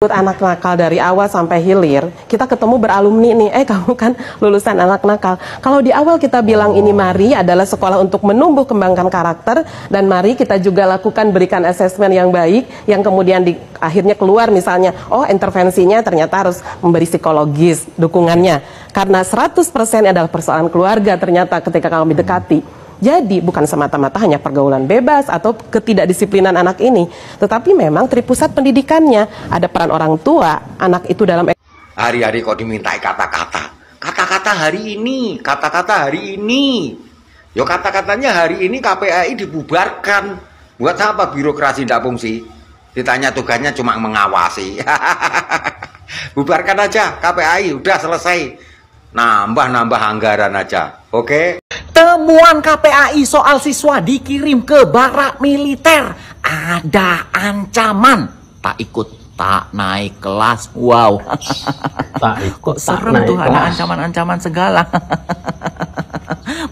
Anak nakal dari awal sampai hilir, kita ketemu beralumni nih, kamu kan lulusan anak nakal. Kalau di awal kita bilang ini mari adalah sekolah untuk menumbuh kembangkan karakter, dan mari kita juga lakukan berikan asesmen yang baik, yang kemudian akhirnya keluar misalnya, oh intervensinya ternyata harus memberi psikologis dukungannya, karena 100% adalah persoalan keluarga ternyata ketika kami dekati. Jadi bukan semata-mata hanya pergaulan bebas atau ketidakdisiplinan anak ini, tetapi memang tripusat pendidikannya, ada peran orang tua, anak itu dalam hari-hari kok dimintai kata-kata. Kata-kata hari ini, kata-kata hari ini. Yo kata-katanya hari ini KPAI dibubarkan. Buat apa birokrasi tidak fungsi? Ditanya tugasnya cuma mengawasi. Bubarkan aja KPAI, udah selesai. Nambah-nambah anggaran aja. Oke? Temuan KPAI soal siswa dikirim ke barak militer. Ada ancaman. Tak ikut, tak naik kelas. Wow. Tak ikut, kok serem tuh kelas. Ada ancaman-ancaman segala.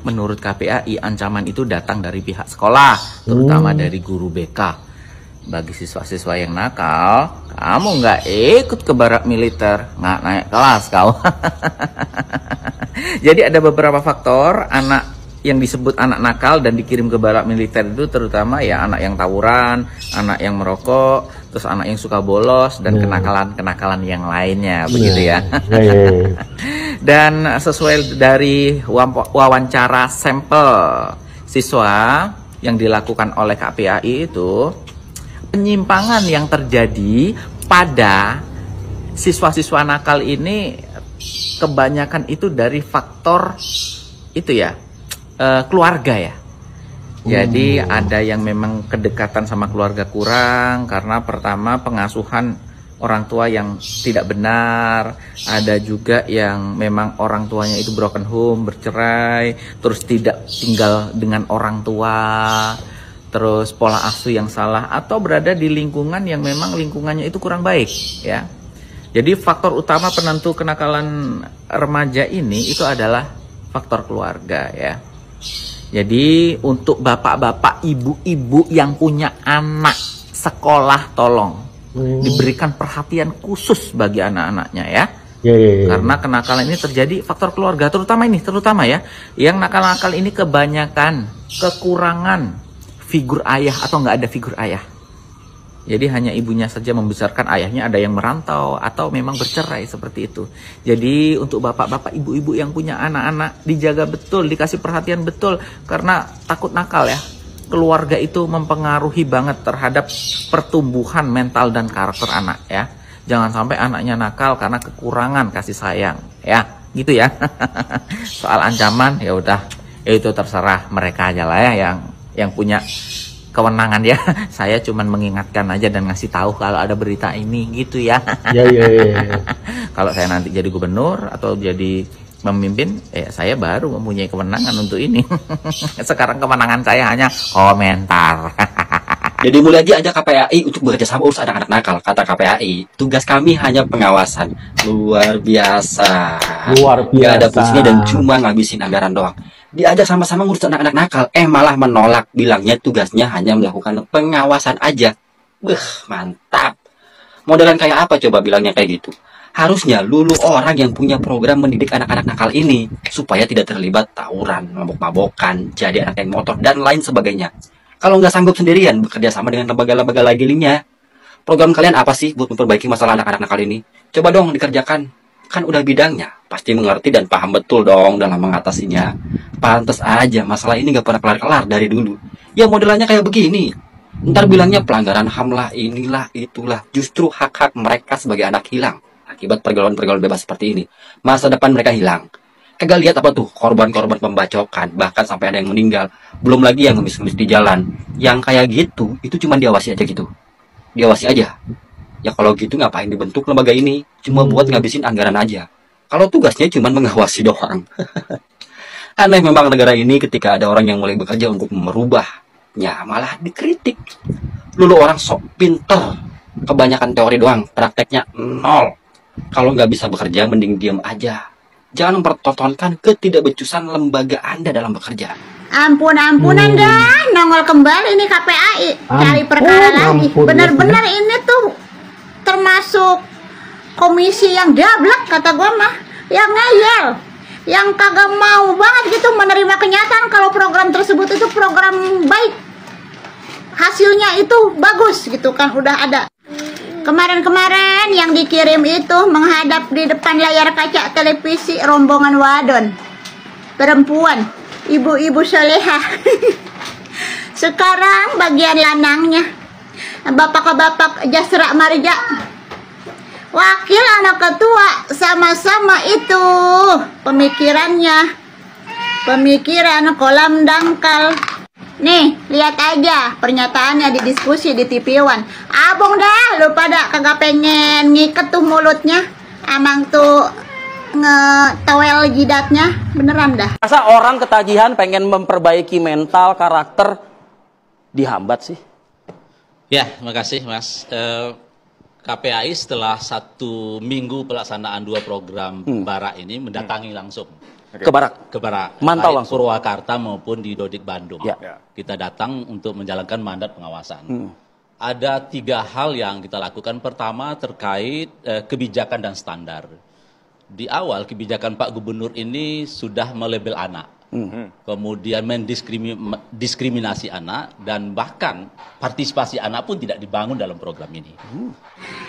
Menurut KPAI, ancaman itu datang dari pihak sekolah, terutama dari guru BK. Bagi siswa-siswa yang nakal, kamu nggak ikut ke barak militer, nggak naik kelas kau. Jadi ada beberapa faktor anak yang disebut anak nakal dan dikirim ke barak militer itu, terutama ya anak yang tawuran, anak yang merokok, terus anak yang suka bolos, dan kenakalan-kenakalan yang lainnya, begitu ya. Dan sesuai dari wawancara sampel siswa yang dilakukan oleh KPAI itu, penyimpangan yang terjadi pada siswa-siswa nakal ini kebanyakan itu dari faktor itu ya, keluarga ya. Jadi ada yang memang kedekatan sama keluarga kurang karena pertama pengasuhan orang tua yang tidak benar, ada juga yang memang orang tuanya itu broken home, bercerai, terus tidak tinggal dengan orang tua, terus pola asuh yang salah, atau berada di lingkungan yang memang lingkungannya itu kurang baik ya. Jadi faktor utama penentu kenakalan remaja ini itu adalah faktor keluarga ya. Jadi untuk bapak-bapak, ibu-ibu yang punya anak sekolah, tolong diberikan perhatian khusus bagi anak-anaknya ya. Karena kenakalan ini terjadi faktor keluarga, terutama ya, yang nakal-nakal ini kebanyakan kekurangan figur ayah atau nggak ada figur ayah. Jadi hanya ibunya saja membesarkan, ayahnya ada yang merantau atau memang bercerai seperti itu. Jadi untuk bapak-bapak, ibu-ibu yang punya anak-anak, dijaga betul, dikasih perhatian betul, karena takut nakal ya. Keluarga itu mempengaruhi banget terhadap pertumbuhan mental dan karakter anak ya. Jangan sampai anaknya nakal karena kekurangan kasih sayang ya, gitu ya. Soal ancaman ya udah, itu terserah mereka aja lah ya yang punya kewenangan ya. Saya cuman mengingatkan aja dan ngasih tahu kalau ada berita ini gitu ya. Kalau saya nanti jadi gubernur atau jadi pemimpin, saya baru mempunyai kewenangan untuk ini. Sekarang kewenangan saya hanya komentar. Jadi mulai lagi aja KPAI untuk bekerja sama urus anak-anak nakal. Kata KPAI, tugas kami hanya pengawasan. Luar biasa. Luar biasa. Gak ada fungsinya dan cuma ngabisin anggaran doang. Diajak sama-sama ngurus anak-anak nakal, malah menolak, bilangnya tugasnya hanya melakukan pengawasan aja. Mantap. Modelan kayak apa coba bilangnya kayak gitu? Harusnya lulu orang yang punya program mendidik anak-anak nakal ini supaya tidak terlibat tawuran, mabok-mabokan, jadi anak yang motor dan lain sebagainya. Kalau nggak sanggup sendirian, bekerja sama dengan lembaga-lembaga lainnya. Program kalian apa sih buat memperbaiki masalah anak-anak nakal ini? Coba dong dikerjakan. Kan udah bidangnya, pasti mengerti dan paham betul dong dalam mengatasinya. Pantes aja masalah ini gak pernah kelar-kelar dari dulu. Ya modelannya kayak begini. Ntar bilangnya pelanggaran HAM lah, inilah, itulah. Justru hak-hak mereka sebagai anak hilang akibat pergaulan-pergaulan bebas seperti ini. Masa depan mereka hilang. Kagak lihat apa tuh, korban-korban pembacokan, bahkan sampai ada yang meninggal. Belum lagi yang ngemis-ngemis di jalan. Yang kayak gitu, itu cuma diawasi aja gitu. Diawasi aja. Ya kalau gitu ngapain dibentuk lembaga ini? Cuma buat ngabisin anggaran aja. Kalau tugasnya cuma mengawasi doang. Aneh memang negara ini ketika ada orang yang mulai bekerja untuk merubahnya, malah dikritik. Lulu orang sok pinter, kebanyakan teori doang, prakteknya nol. Kalau nggak bisa bekerja, mending diam aja. Jangan mempertontonkan ketidakbecusan lembaga Anda dalam bekerja. Ampunan dah, nongol kembali nih KPAI, cari perkara lagi. Bener-bener ini tuh termasuk komisi yang dablek kata gua mah, yang ngeyel, yang kagak mau banget gitu menerima kenyataan kalau program tersebut itu program baik, hasilnya itu bagus gitu kan, udah ada. Kemarin-kemarin yang dikirim itu menghadap di depan layar kaca televisi rombongan wadon, perempuan, ibu-ibu solehah. Sekarang bagian lanangnya, bapak-bapak jasra marja, wakil anak ketua, sama-sama itu pemikirannya, pemikiran kolam dangkal. Nih, lihat aja pernyataannya di diskusi di TV One. Abang dah, lu pada kagak pengen ngiket tuh mulutnya, amang tuh ngetowel jidatnya, beneran dah. Masa orang ketagihan pengen memperbaiki mental, karakter, dihambat sih? Ya, makasih Mas. KPAI setelah 1 minggu pelaksanaan 2 program Barak ini mendatangi langsung Ke Barak? ke Barak, Mantau baik langsung? Purwakarta maupun di Dodik Bandung. Ya. Kita datang untuk menjalankan mandat pengawasan. Ada 3 hal yang kita lakukan. Pertama terkait kebijakan dan standar. Di awal kebijakan Pak Gubernur ini sudah melabel anak, kemudian mendiskriminasi anak, dan bahkan partisipasi anak pun tidak dibangun dalam program ini.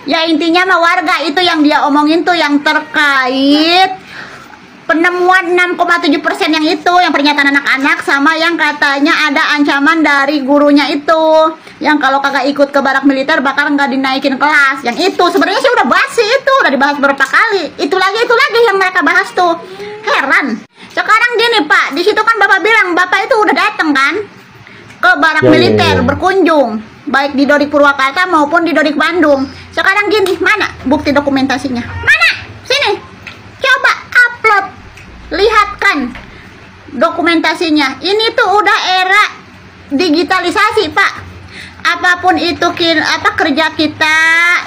Ya intinya mah warga itu yang dia omongin tuh yang terkait penemuan 6,7% yang itu, yang pernyataan anak-anak, sama yang katanya ada ancaman dari gurunya itu, yang kalau kagak ikut ke barak militer bakal nggak dinaikin kelas. Yang itu sebenarnya sih udah basi, itu udah dibahas berapa kali. Itu lagi yang mereka bahas tuh. Heran. Sekarang gini Pak, di situ kan Bapak bilang Bapak itu udah datang kan ke barak militer berkunjung, baik di Dodik Purwakarta maupun di Dodik Bandung. Sekarang gini, mana bukti dokumentasinya? Mana? Sini. Coba upload. Lihatkan dokumentasinya. Ini tuh udah era digitalisasi Pak. Apapun itu kerja kita,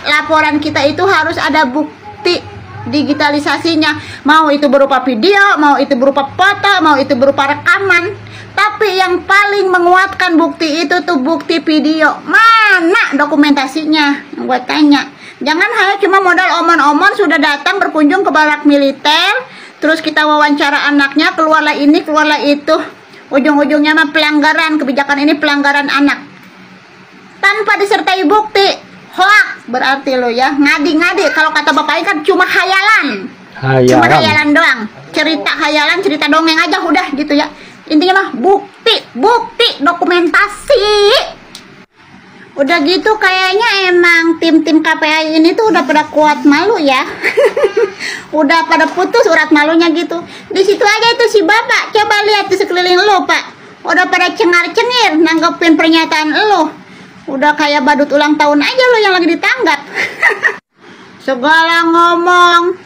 laporan kita itu harus ada bukti digitalisasinya. Mau itu berupa video, mau itu berupa foto, mau itu berupa rekaman. Tapi yang paling menguatkan bukti itu tuh bukti video. Mana dokumentasinya? Gue tanya. Jangan hanya cuma modal omon-omon sudah datang berkunjung ke barak militer, terus kita wawancara anaknya, keluarlah ini, keluarlah itu. Ujung-ujungnya mah pelanggaran, kebijakan ini pelanggaran anak. Tanpa disertai bukti, hoax berarti lo ya. Ngadi-ngadi, kalau kata Bapak kan cuma hayalan. Cuma hayalan doang. Cerita hayalan, cerita dongeng aja udah gitu ya. Intinya mah bukti, dokumentasi. Udah gitu kayaknya emang tim-tim KPAI ini tuh udah pada kuat malu ya. Udah pada putus urat malunya gitu. Di situ aja itu si Bapak, coba lihat di sekeliling lo Pak. Udah pada cengar-cengir nanggepin pernyataan lo. Udah kayak badut ulang tahun aja lo yang lagi ditanggap. Segala ngomong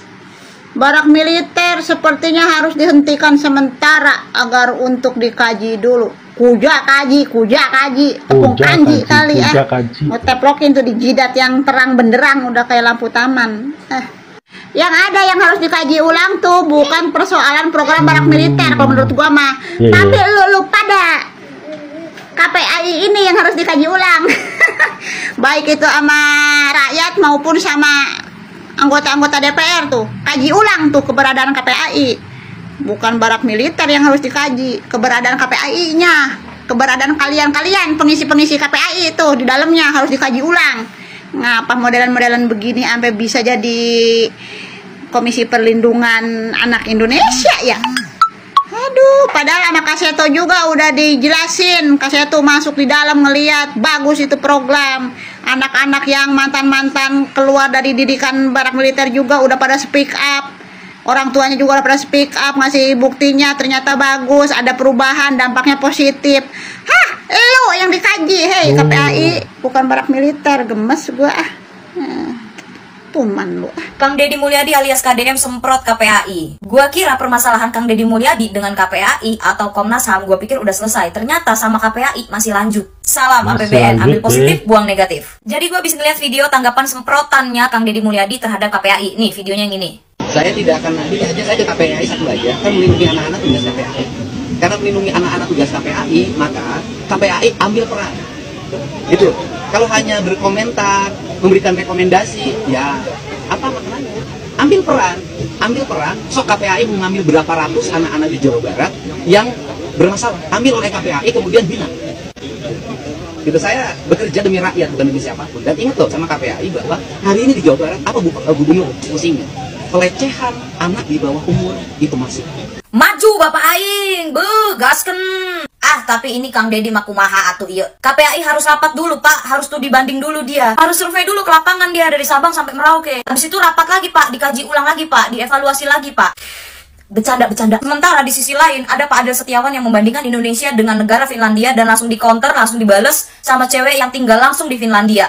barak militer sepertinya harus dihentikan sementara agar untuk dikaji dulu. Kuja kaji, tepung kanji kali ya. Ngoteplokin tuh di jidat yang terang benderang udah kayak lampu taman. Yang ada yang harus dikaji ulang tuh bukan persoalan program barak militer kalau menurut gua mah. Tapi lu pada KPAI ini yang harus dikaji ulang. Baik itu sama rakyat maupun sama anggota-anggota DPR tuh. Kaji ulang tuh keberadaan KPAI. Bukan barak militer yang harus dikaji, keberadaan KPAI-nya, keberadaan kalian pengisi-pengisi KPAI itu di dalamnya harus dikaji ulang. Ngapa modelan-modelan begini sampai bisa jadi Komisi Perlindungan Anak Indonesia ya? Aduh, padahal sama Kaseto juga udah dijelasin. Kaseto masuk di dalam ngeliat bagus itu program. Anak-anak yang mantan-mantan keluar dari didikan barak militer juga udah pada speak up. Orang tuanya juga udah pada speak up, ngasih buktinya ternyata bagus, ada perubahan, dampaknya positif. Hah, lo yang dikaji, hei KPAI, bukan barak militer, gemes gua tuman lu. Kang Deddy Mulyadi alias KDM semprot KPAI. Gua kira permasalahan Kang Deddy Mulyadi dengan KPAI atau Komnas HAM gua pikir udah selesai. Ternyata sama KPAI masih lanjut. Salam APBN, ambil positif, buang negatif. Jadi gua bisa ngeliat video tanggapan semprotannya Kang Deddy Mulyadi terhadap KPAI. Nih videonya yang ini. Saya tidak akan pilih aja saja KPAI satu aja, kan melindungi anak-anak tugas KPAI. Karena melindungi anak-anak tugas KPAI, maka KPAI ambil peran. Gitu. Kalau hanya berkomentar, memberikan rekomendasi, ya apa maknanya? Ambil peran. Sok KPAI mengambil berapa ratus anak-anak di Jawa Barat yang bermasalah, ambil oleh KPAI kemudian bina. Gitu, saya bekerja demi rakyat bukan demi siapapun. Dan ingat loh sama KPAI bahwa hari ini di Jawa Barat apa gubernur pusingnya? Pelecehan anak di bawah umur itu masih. Maju Bapak Aing, gasken. Tapi ini Kang Deddy mah kumaha atuh ieu. KPAI harus rapat dulu Pak, harus tuh dibanding dulu dia. Harus survei dulu ke lapangan dia dari Sabang sampai Merauke. Habis itu rapat lagi Pak, dikaji ulang lagi Pak, dievaluasi lagi Pak. Bercanda. Sementara di sisi lain ada Pak Adel Setiawan yang membandingkan Indonesia dengan negara Finlandia dan langsung di counter, langsung dibales sama cewek yang tinggal langsung di Finlandia.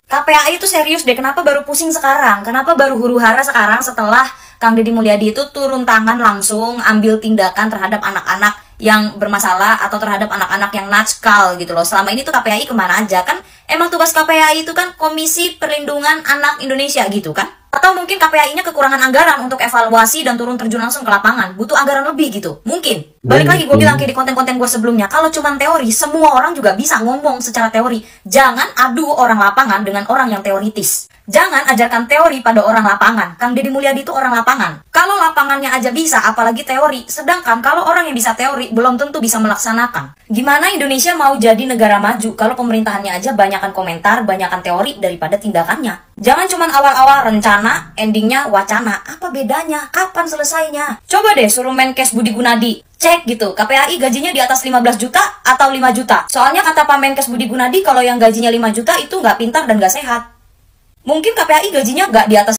KPAI itu serius deh, kenapa baru pusing sekarang? Kenapa baru huru-hara sekarang setelah Kang Deddy Mulyadi itu turun tangan langsung ambil tindakan terhadap anak-anak yang bermasalah atau terhadap anak-anak yang nakal gitu loh. Selama ini tuh KPAI kemana aja kan? Emang tugas KPAI itu kan Komisi Perlindungan Anak Indonesia gitu kan? Atau mungkin KPAI-nya kekurangan anggaran untuk evaluasi dan turun terjun langsung ke lapangan. Butuh anggaran lebih gitu. Mungkin. Balik lagi gue bilang kayak di konten-konten gue sebelumnya. Kalau cuma teori, semua orang juga bisa ngomong secara teori. Jangan adu orang lapangan dengan orang yang teoritis. Jangan ajarkan teori pada orang lapangan. Kang Deddy Mulyadi itu orang lapangan. Kalau lapangannya aja bisa, apalagi teori. Sedangkan kalau orang yang bisa teori, belum tentu bisa melaksanakan. Gimana Indonesia mau jadi negara maju kalau pemerintahannya aja banyakan komentar, banyakan teori daripada tindakannya? Jangan cuma awal-awal rencana, endingnya wacana. Apa bedanya? Kapan selesainya? Coba deh suruh Menkes Budi Gunadi. Cek gitu, KPAI gajinya di atas 15 juta atau 5 juta. Soalnya kata Pak Menkes Budi Gunadi, kalau yang gajinya 5 juta itu nggak pintar dan nggak sehat. Mungkin KPAI gajinya nggak di atas